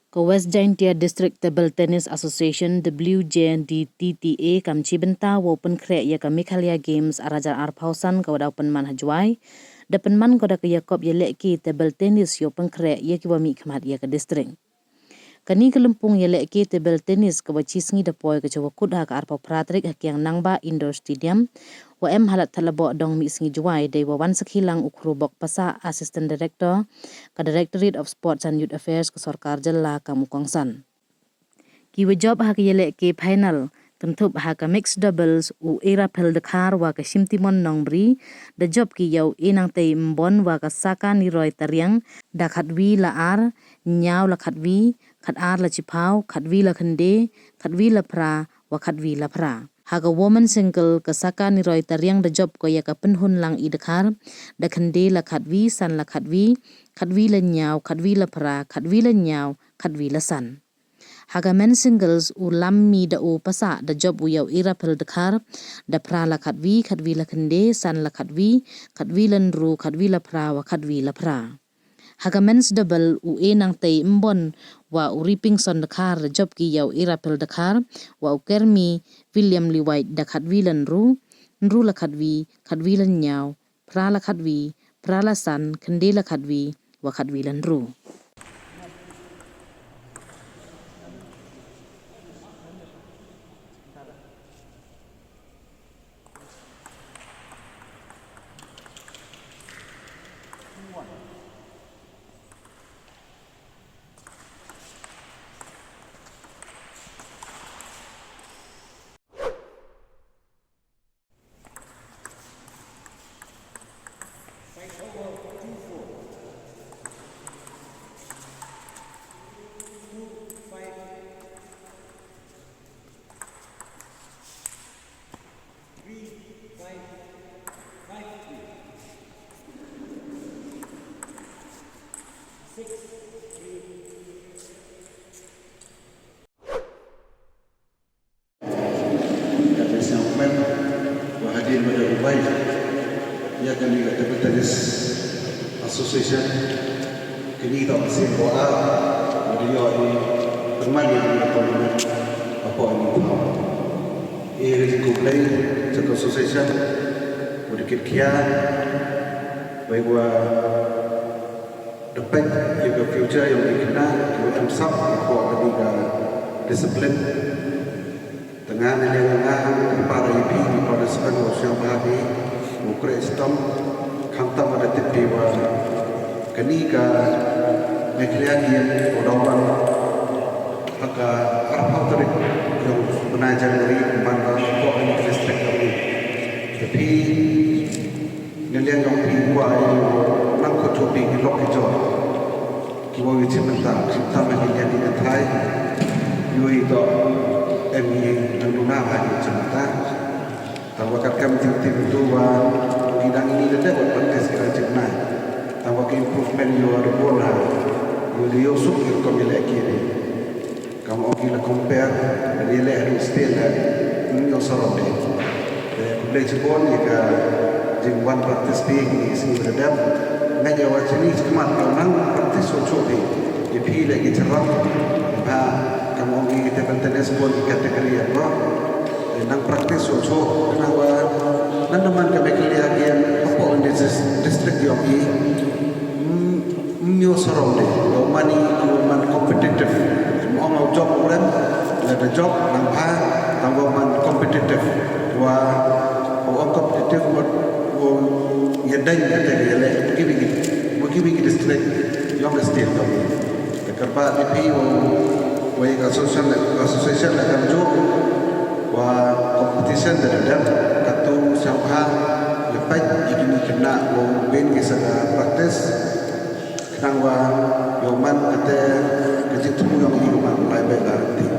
Ko WJDTTA District Table Tennis Association WJDTTA kam cibenta wo pynkhreh ya ka Meghalaya Games arajar arpausan ka wada Pynman hajwai da Pynman ko da ka yakob yaleh ki table tennis yo pynkhreh ya ki wami khamat ya ka district kani kelempung yaleh ki table tennis ka wacisngi da poi ka jawa kudha ka arpau pratrik hakiang nangba indoor stadium wa halat talabo dong mi singi juai dai wa wan sakhilang ukhrubok pasa assistant director ka Directorate of Sports and Youth Affairs ka Sarkar Jalla ka Mukongsan ki job ha ka yaleh ki final kentup ha ka mixed doubles u era pel dekhar wa ka simtimon nongbri da job ki yau inang tei mbon wa ka saka ni roi tariang da khatwi la ar nyaw la khatwi khat ar la chipau khatwi la khande khatwi la pra wa khatwi la pra haga woman single ka saka ni roi tariang da job ko ya ka penhun lang i dekhar da khande la khatwi san la khatwi khatwi la nyaw khatwi la pra khatwi la nyaw khatwi la san haga men singles u lammi da u pasa da job u yau ira pel dekhar da pra la khatwi khatwi la khande san la khatwi khatwi lan ru khatwi la pra wa khatwi la pra haga men's double u enang tei mbon wa u ripping son dekhar da job ki yau ira pel dekhar wa u kermi William Liwait da khatwi lan ru la khatwi khatwi lan nyaw pra la khatwi pra la san khande la khatwi wa khatwi lan ru Hadir pada Dubai, ia akan juga Table Tennis Association. Kini tak masih doa, dia ini bermain di tournament apa ini tahu. Ia risiko play satu association, sedikit kian, bahawa depan juga future yang dikenal, kita emsap apa ini disiplin. Dengan yang para ibu pada sekarang usia bahagia, mukre sistem kantam ada tipi wa kenika Meghalaya Games odawan agak arpau terik yang menajar dari mana kok ini distrik kami. Tapi nilai yang dibuat nak kecuali kilok kejauh, kiwa wujud mentah, kita Meghalaya di Thai, yui itu MI Nanduna hari cerita tawakat kami tim itu wa bidang ini ada buat podcast kita cerita tawak improvement yo ada bola yo dia usuk itu kami lagi ni kamu oki la compare dia leh still ni yo sorot deh boleh cebon jika jengwan practice ping isi berdam ngaji awak sini sekemat orang practice socok deh jadi lagi cerah kamu ini kita tentunya sebuah kategori apa nang praktis so kenapa nang teman ke Meghalaya Games apa on district yang ini mio sorong deh mani kompetitif mau job orang ada job nang tambah man kompetitif orang kompetitif buat yadang kategori bagi district yang state kami kerja di Wyrta association akan jo wa competition terhadap katu siapa lepas ini kena wo ben kisah praktis kenang wa yoman kata kerja tu yang ini man mulai baik